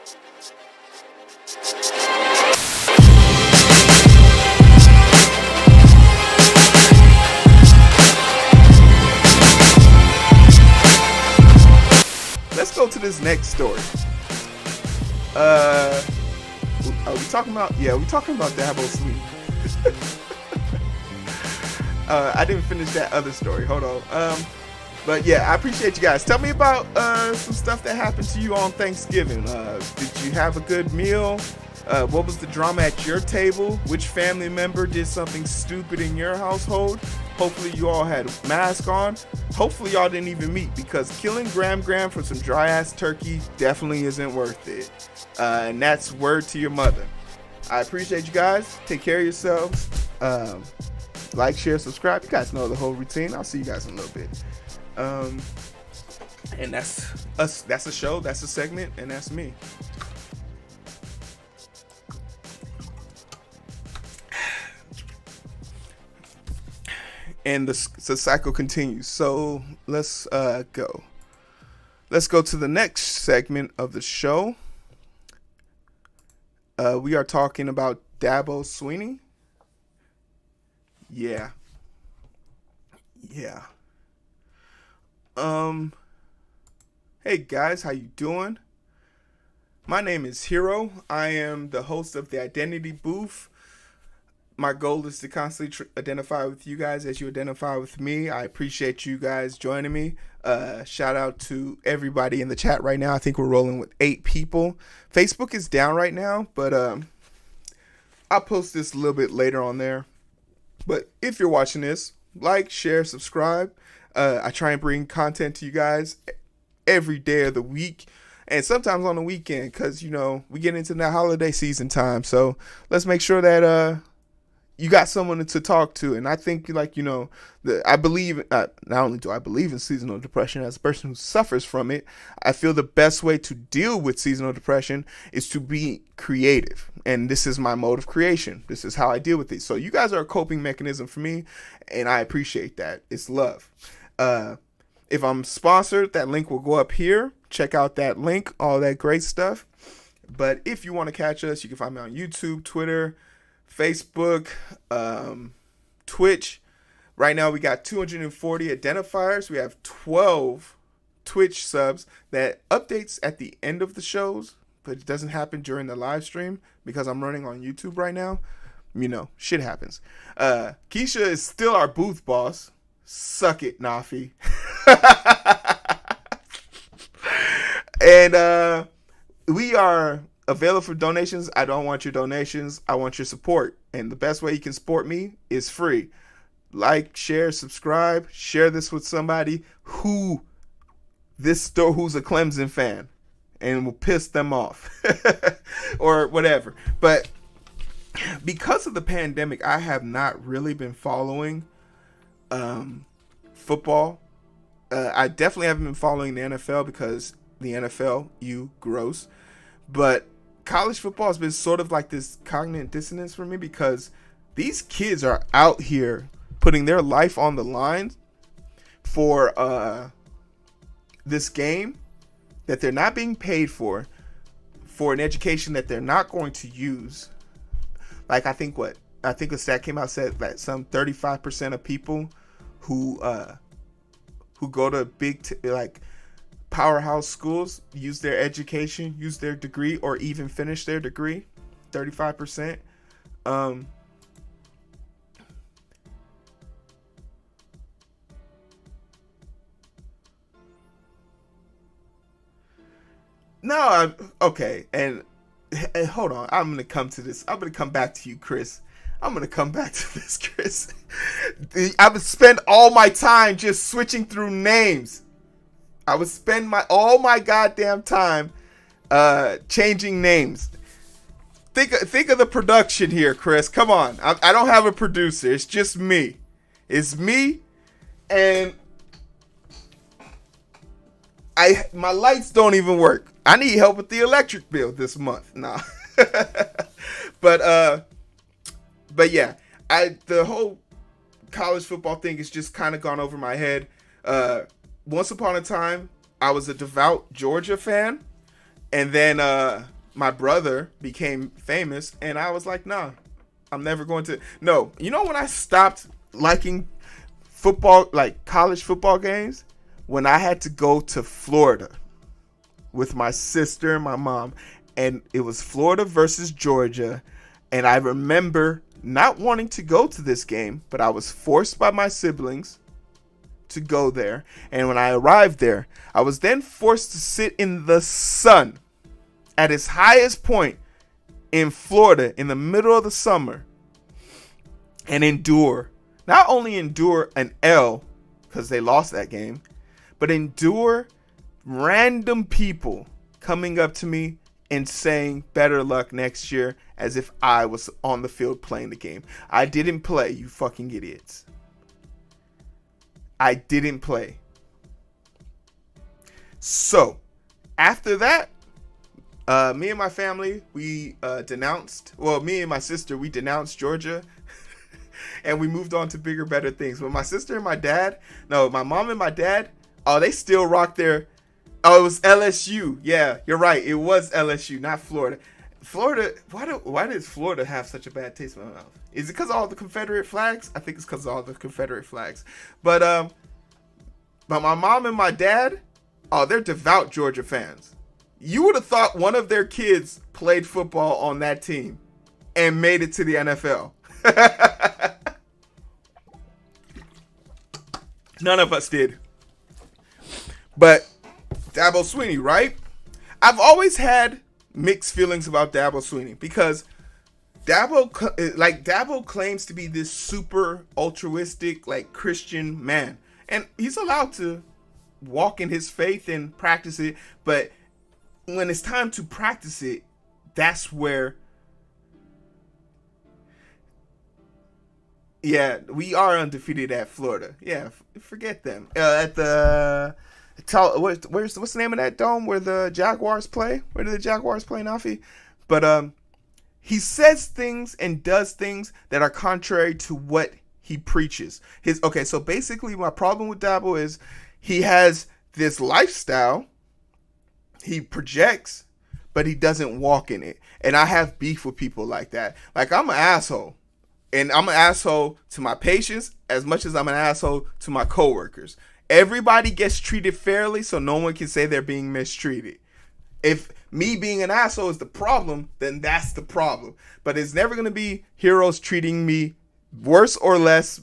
Let's go to this next story. Are we talking about? Yeah, we're talking about DABO SWINNEY. I didn't finish that other story. Hold on. But yeah, I appreciate you guys. Tell me about some stuff that happened to you on Thanksgiving. Did you have a good meal? What was the drama at your table? Which family member did something stupid in your household? Hopefully you all had a mask on. Hopefully y'all didn't even meet, because killing Gram for some dry ass turkey definitely isn't worth it. And that's word to your mother. I appreciate you guys. Take care of yourselves. Like, share, subscribe. You guys know the whole routine. I'll see you guys in a little bit. And that's us. That's a show. That's a segment. And that's me. And the cycle continues. So let's go. Let's go to the next segment of the show. We are talking about DABO SWINNEY. Yeah. Hey guys, how you doing? My name is Heero. I am the host of the Identity Booth. My goal is to constantly identify with you guys as you identify with me. I appreciate you guys joining me. Shout out to everybody in the chat right now. I think we're rolling with 8 people. Facebook is down right now, but I'll post this a little bit later on there. But if you're watching this, like, share, subscribe. I try and bring content to you guys every day of the week, and sometimes on the weekend, because, you know, we get into that holiday season time. So let's make sure that you got someone to talk to. And I think, like, you know, I believe, not only do I believe in seasonal depression, as a person who suffers from it, I feel the best way to deal with seasonal depression is to be creative. And this is my mode of creation. This is how I deal with it. So you guys are a coping mechanism for me, and I appreciate that. It's love. If I'm sponsored, that link will go up here. Check out that link, all that great stuff. But if you want to catch us, you can find me on YouTube, Twitter, Facebook, Twitch. Right now we got 240 identifiers. We have 12 Twitch subs. That updates at the end of the shows, but it doesn't happen during the live stream because I'm running on YouTube right now. You know, shit happens. Keisha is still our booth boss. Suck it, Nafi. And we are available for donations. I don't want your donations. I want your support. And the best way you can support me is free. Like, share, subscribe. Share this with somebody who's a Clemson fan and will piss them off or whatever. But because of the pandemic, I have not really been following football. I definitely haven't been following the NFL because the NFL, gross. But college football has been sort of like this cognitive dissonance for me, because these kids are out here putting their life on the line for this game that they're not being paid for an education that they're not going to use. Like, I think a stat came out said that some 35% of people who go to big like powerhouse schools use their education, use their degree, or even finish their degree. 35%. Okay, and hold on. I'm gonna come to this. I'm gonna come back to you, Chris. I would spend all my time just switching through names. I would spend all my goddamn time changing names. Think of the production here, Chris. Come on. I don't have a producer. It's just me. It's me, and my lights don't even work. I need help with the electric bill this month. Nah. But yeah, the whole college football thing has just kind of gone over my head. Once upon a time, I was a devout Georgia fan, and then my brother became famous, and I was like, nah, I'm never going to. No, you know when I stopped liking football, like college football games? When I had to go to Florida with my sister and my mom, and it was Florida versus Georgia, and I remember not wanting to go to this game, but I was forced by my siblings to go there. And when I arrived there, I was then forced to sit in the sun at its highest point in Florida in the middle of the summer and not only endure an L because they lost that game, but endure random people coming up to me and saying better luck next year as if I was on the field playing the game. I didn't play, you fucking idiots. I didn't play. So, after that, me and my family, me and my sister, we denounced Georgia and we moved on to bigger, better things. But my sister and my mom and my dad, they still rock their. Oh, it was LSU. Yeah, you're right. It was LSU, not Florida. Florida, why does Florida have such a bad taste in my mouth? Is it because of all the Confederate flags? I think it's because of all the Confederate flags. But my mom and my dad, they're devout Georgia fans. You would have thought one of their kids played football on that team and made it to the NFL. None of us did. But DABO SWINNEY, right? I've always had mixed feelings about DABO SWINNEY because DABO claims to be this super altruistic, like Christian man, and he's allowed to walk in his faith and practice it. But when it's time to practice it, that's where, yeah, we are undefeated at Florida. Yeah, forget them. At the what's the name of that dome where the Jaguars play? Where do the Jaguars play, Nafi? But he says things and does things that are contrary to what he preaches. So basically my problem with DABO is he has this lifestyle he projects, but he doesn't walk in it. And I have beef with people like that. Like, I'm an asshole. And I'm an asshole to my patients as much as I'm an asshole to my coworkers. Everybody gets treated fairly, so no one can say they're being mistreated. If me being an asshole is the problem, then that's the problem. But it's never going to be heroes treating me worse or less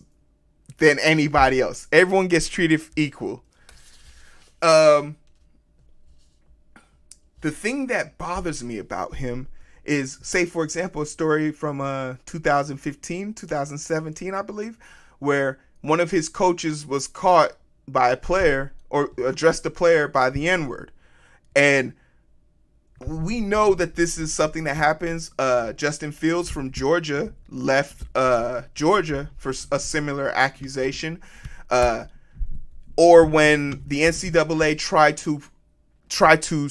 than anybody else. Everyone gets treated equal. The thing that bothers me about him is, say, for example, a story from 2017, I believe, where one of his coaches was caught by a player or addressed a player by the N-word. And we know that this is something that happens. Justin Fields from Georgia left Georgia for a similar accusation. Or when the NCAA tried to,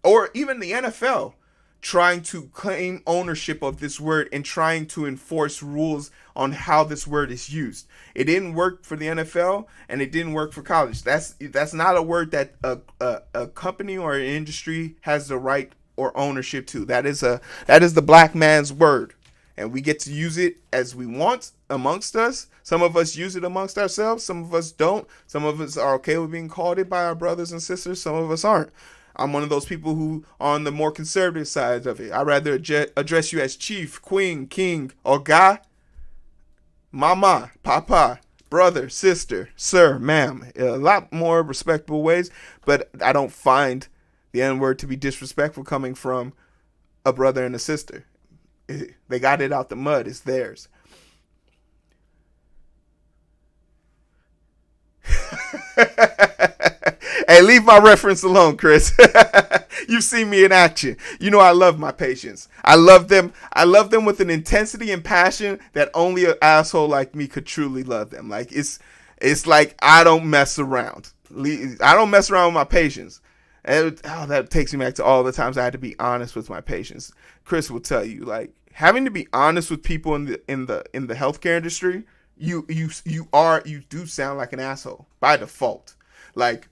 or even the NFL, trying to claim ownership of this word and trying to enforce rules on how this word is used. It didn't work for the NFL and it didn't work for college. That's not a word that a company or an industry has the right or ownership to. That is the black man's word, and we get to use it as we want amongst us. Some of us use it amongst ourselves. Some of us don't. Some of us are okay with being called it by our brothers and sisters. Some of us aren't. I'm one of those people who are on the more conservative side of it. I'd rather address you as chief, queen, king, or guy, mama, papa, brother, sister, sir, ma'am. A lot more respectable ways, but I don't find the N-word to be disrespectful coming from a brother and a sister. They got it out the mud. It's theirs. Hey, leave my reference alone, Chris. You've seen me in action. You know I love my patients. I love them. I love them with an intensity and passion that only an asshole like me could truly love them. Like, it's like I don't mess around. I don't mess around with my patients. And that takes me back to all the times I had to be honest with my patients. Chris will tell you, like, having to be honest with people in the healthcare industry, you do sound like an asshole by default. Like,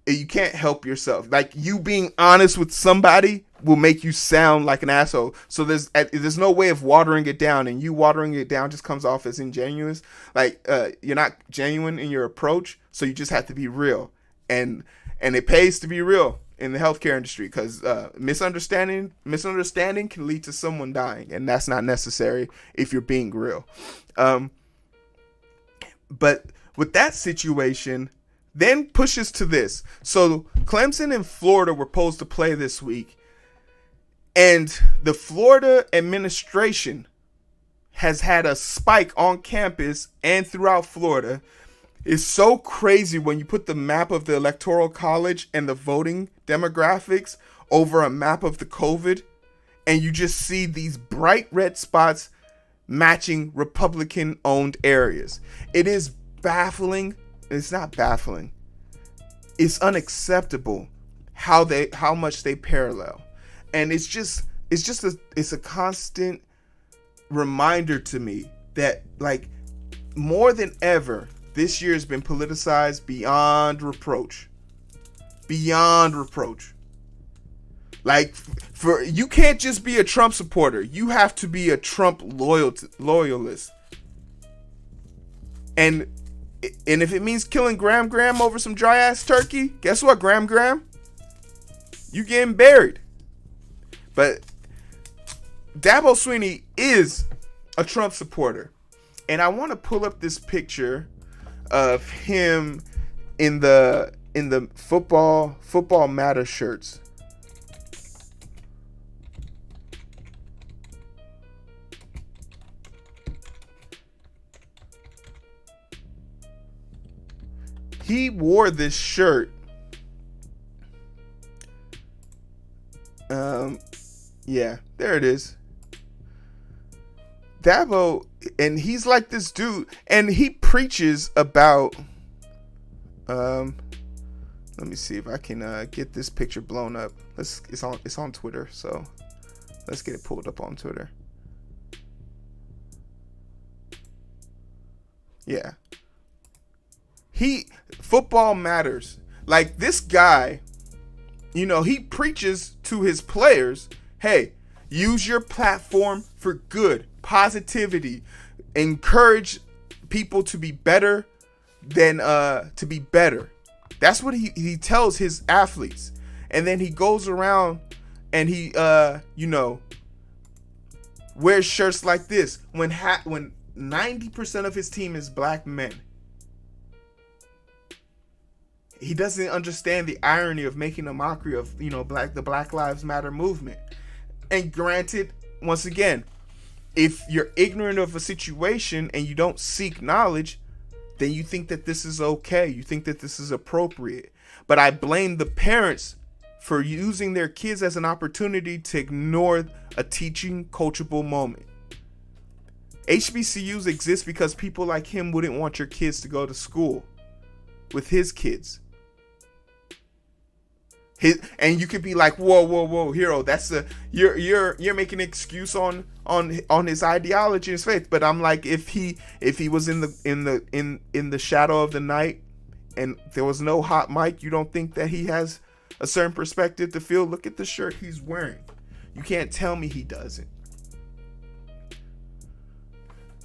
you can't help yourself. Like, you being honest with somebody will make you sound like an asshole. So there's no way of watering it down, and you watering it down just comes off as ingenuous. Like you're not genuine in your approach, so you just have to be real, and it pays to be real in the healthcare industry, because misunderstanding can lead to someone dying, and that's not necessary if you're being real. But with that situation, then pushes to this. So Clemson and Florida were supposed to play this week, and the Florida administration has had a spike on campus and throughout Florida. It's so crazy when you put the map of the Electoral College and the voting demographics over a map of the COVID, and you just see these bright red spots matching Republican-owned areas. It is baffling. It's not baffling. It's unacceptable how much they parallel. And it's a constant reminder to me that, like, more than ever, this year has been politicized beyond reproach. Beyond reproach. Like, you can't just be a Trump supporter. You have to be a Trump loyalist. And if it means killing Graham over some dry ass turkey, guess what, Graham? You getting buried. But DABO SWINNEY is a Trump supporter. And I want to pull up this picture of him in the football matter shirts. He wore this shirt. Yeah, there it is. DABO, and he's like this dude, and he preaches about. Let me see if I can get this picture blown up. It's on Twitter, so let's get it pulled up on Twitter. Yeah. Football matters. Like, this guy, he preaches to his players, hey, use your platform for good, positivity, encourage people to be better than to be better. That's what he tells his athletes. And then he goes around and he wears shirts like this when 90% of his team is black men. He doesn't understand the irony of making a mockery of, the Black Lives Matter movement. And granted, once again, if you're ignorant of a situation and you don't seek knowledge, then you think that this is okay. You think that this is appropriate. But I blame the parents for using their kids as an opportunity to ignore a teaching, coachable moment. HBCUs exist because people like him wouldn't want your kids to go to school with his kids. And you could be like, whoa, Heero, that's you're making an excuse on his ideology and his faith. But I'm like, if he was in the shadow of the night and there was no hot mic, you don't think that he has a certain perspective to feel? Look at the shirt he's wearing. You can't tell me he doesn't.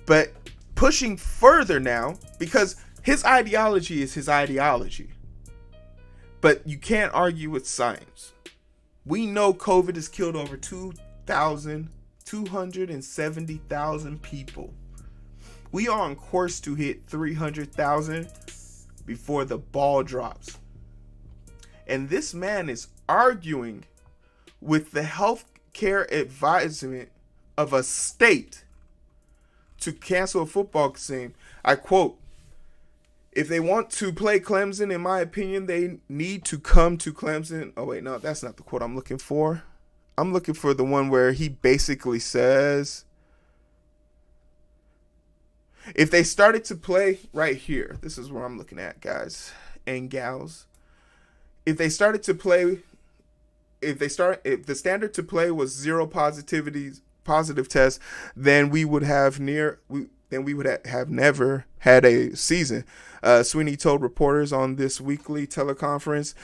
But pushing further now, because his ideology is his ideology. But you can't argue with science. We know COVID has killed over 270,000 people. We are on course to hit 300,000 before the ball drops. And this man is arguing with the healthcare advisement of a state to cancel a football game. I quote, "If they want to play Clemson, in my opinion, they need to come to Clemson." Oh, wait, no, that's not the quote I'm looking for. I'm looking for the one where he basically says, if they started to play right here, this is where I'm looking at, guys and gals. If they started to play, if the standard to play was 0 positive tests, then we would have never had a season. SWINNEY told reporters on this weekly teleconference,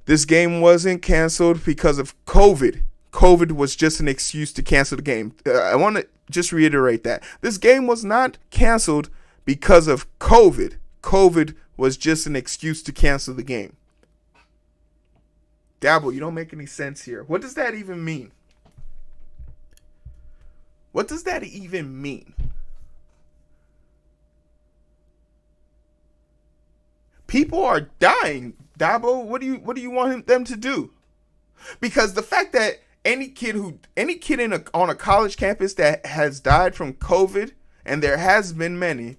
this game wasn't canceled because of COVID. COVID was just an excuse to cancel the game. I want to just reiterate that. This game was not canceled because of COVID. COVID was just an excuse to cancel the game. DABO, you don't make any sense here. What does that even mean? What does that even mean? People are dying. DABO, what do you want them to do? Because the fact that any kid on a college campus that has died from COVID, and there has been many,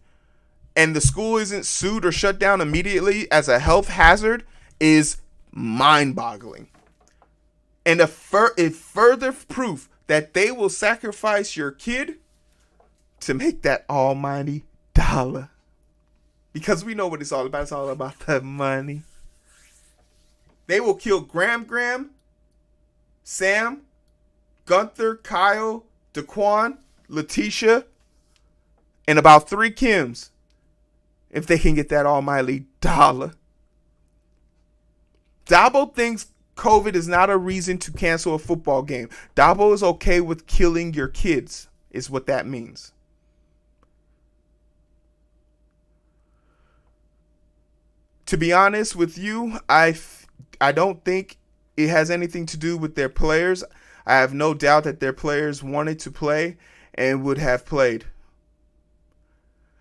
and the school isn't sued or shut down immediately as a health hazard is mind-boggling. And if further proof that they will sacrifice your kid to make that almighty dollar. Because we know what it's all about. It's all about the money. They will kill Graham, Sam, Gunther, Kyle, Daquan, Letitia, and about 3 Kims if they can get that almighty dollar. DABO thinks COVID is not a reason to cancel a football game. DABO is okay with killing your kids, is what that means. To be honest with you, I don't think it has anything to do with their players. I have no doubt that their players wanted to play and would have played.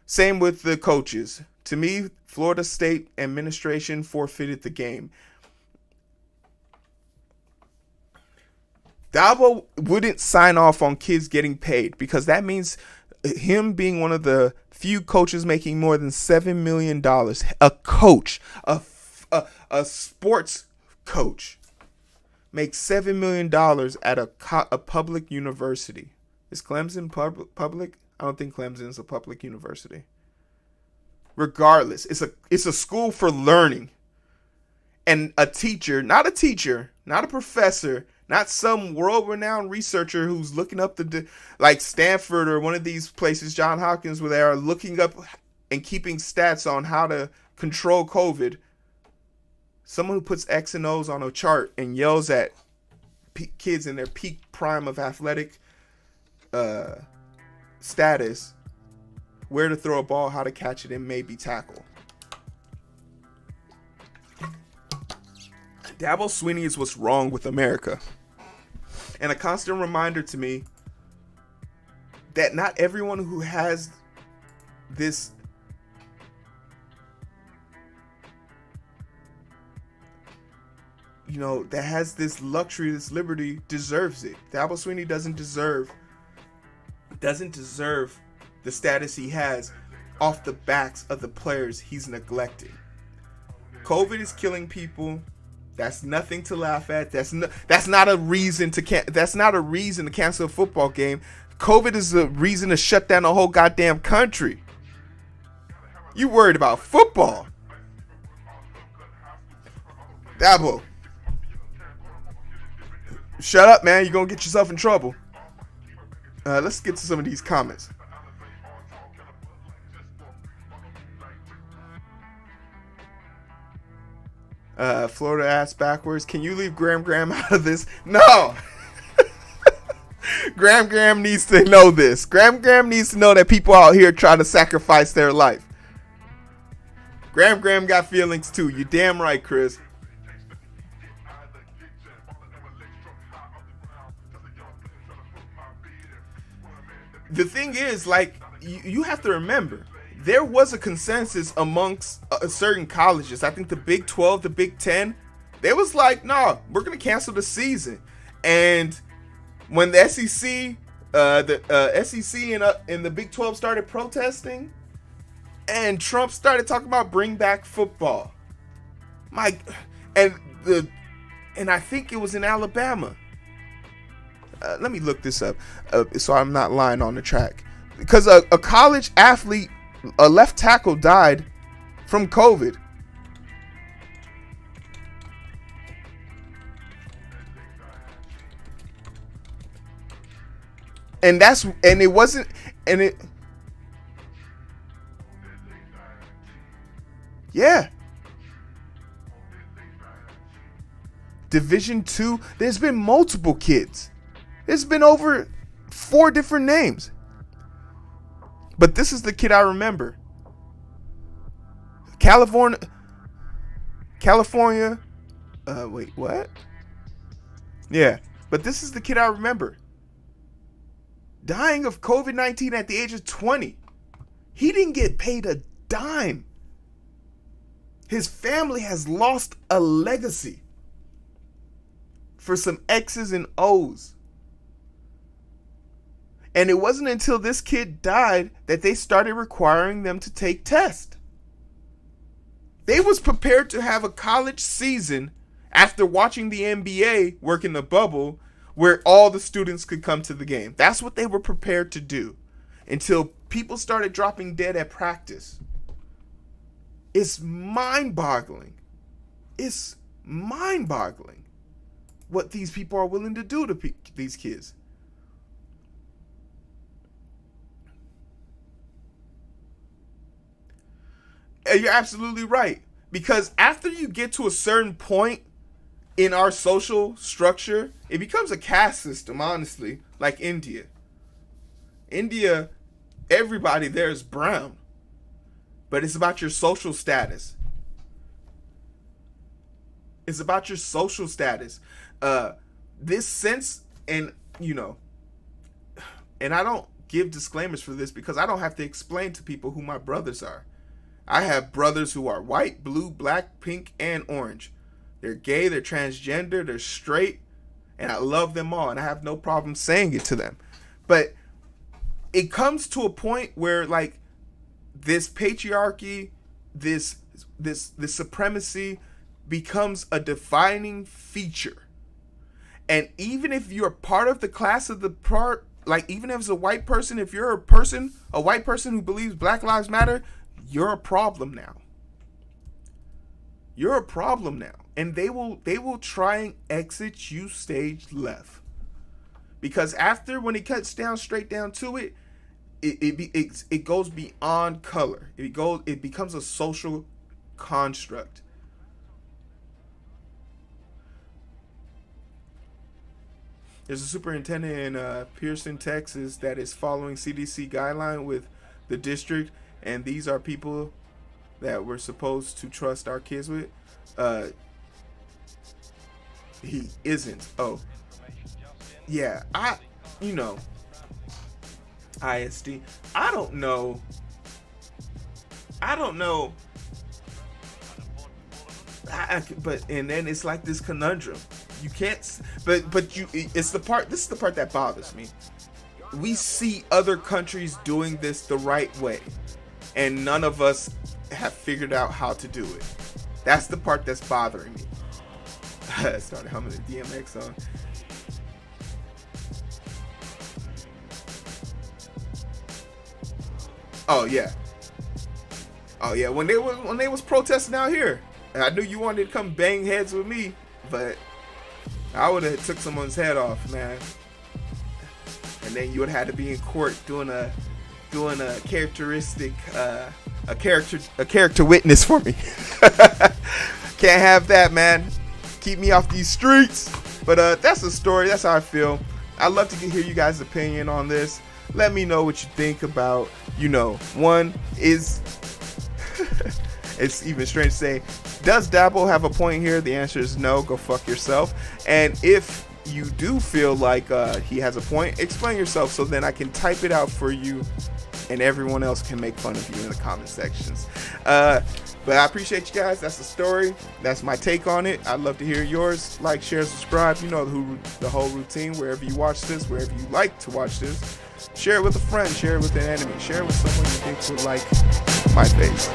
Same with the coaches. To me, Florida State administration forfeited the game. DABO wouldn't sign off on kids getting paid because that means him being one of the few coaches making more than $7 million. A coach, a sports coach, makes $7 million at a public university. Is Clemson public? I don't think Clemson is a public university. Regardless, it's a school for learning. And a teacher, not a professor, not some world-renowned researcher who's looking up like Stanford or one of these places, Johns Hopkins, where they are looking up and keeping stats on how to control COVID. Someone who puts X and O's on a chart and yells at kids in their peak prime of athletic status where to throw a ball, how to catch it, and maybe tackle. DABO SWINNEY is what's wrong with America. And a constant reminder to me that not everyone who has this that has this luxury, this liberty, deserves it. DABO SWINNEY doesn't deserve the status he has off the backs of the players he's neglecting. COVID is killing people. That's nothing to laugh at. That's not a reason to cancel a football game. COVID is a reason to shut down the whole goddamn country. You worried about football? DABO, shut up, man. You're gonna get yourself in trouble. Let's get to some of these comments. Florida ass backwards. Can you leave Graham out of this? No. Graham needs to know this. Graham needs to know that people out here try to sacrifice their life. Graham got feelings too. You damn right, Chris. The thing is, like, you have to remember, there was a consensus amongst certain colleges. I think the Big 12, the Big 10, they was like, no, we're going to cancel the season. And when the SEC, and the Big 12 started protesting, and Trump started talking about bring back football. And I think it was in Alabama. Let me look this up so I'm not lying on the track. Because a college athlete, a left tackle, died from COVID. Yeah. Division 2. There's been multiple kids. There's been over 4 different names. But this is the kid I remember. California. Wait, what? Yeah, but this is the kid I remember. Dying of COVID-19 at the age of 20. He didn't get paid a dime. His family has lost a legacy for some X's and O's. And it wasn't until this kid died that they started requiring them to take tests. They was prepared to have a college season after watching the NBA work in the bubble where all the students could come to the game. That's what they were prepared to do until people started dropping dead at practice. It's mind-boggling. It's mind-boggling what these people are willing to do to these kids. You're absolutely right. Because after you get to a certain point in our social structure, it becomes a caste system, honestly, like India. India, everybody there is brown. But it's about your social status. It's about your social status. This sense, and and I don't give disclaimers for this because I don't have to explain to people who my brothers are. I have brothers who are white, blue, black, pink, and orange. They're gay, they're transgender, they're straight, and I love them all, and I have no problem saying it to them. But it comes to a point where, like, this patriarchy, this supremacy becomes a defining feature. And even if you're part of the class of the part, like, even if it's a white person, if you're a white person who believes Black Lives Matter, you're a problem now. You're a problem now. And they will try and exit you stage left. Because when it cuts down straight down to it, it goes beyond color. It becomes a social construct. There's a superintendent in Pearson, Texas, that is following CDC guideline with the district, and these are people that we're supposed to trust our kids with. He isn't. Oh, yeah. ISD. I don't know. And then it's like this conundrum. You can't. It's the part. This is the part that bothers me. We see other countries doing this the right way, and none of us have figured out how to do it. That's the part that's bothering me. I started humming the DMX song. Oh yeah. When they was protesting out here, and I knew you wanted to come bang heads with me, but I would have took someone's head off, man. And then you would have had to be in court doing a characteristic a character witness for me. Can't have that, man. Keep me off these streets. But that's the story. That's how I feel. I'd love to hear you guys' opinion on this. Let me know what you think about, one is it's even strange to say, does DABO have a point here? The answer is no. Go fuck yourself. And if you do feel like he has a point, explain yourself so then I can type it out for you and everyone else can make fun of you in the comment sections. But I appreciate you guys. That's the story. That's my take on it. I'd love to hear yours. Like, share, subscribe. You know the whole routine. Wherever you watch this, wherever you like to watch this, share it with a friend. Share it with an enemy. Share it with someone you think would like my face.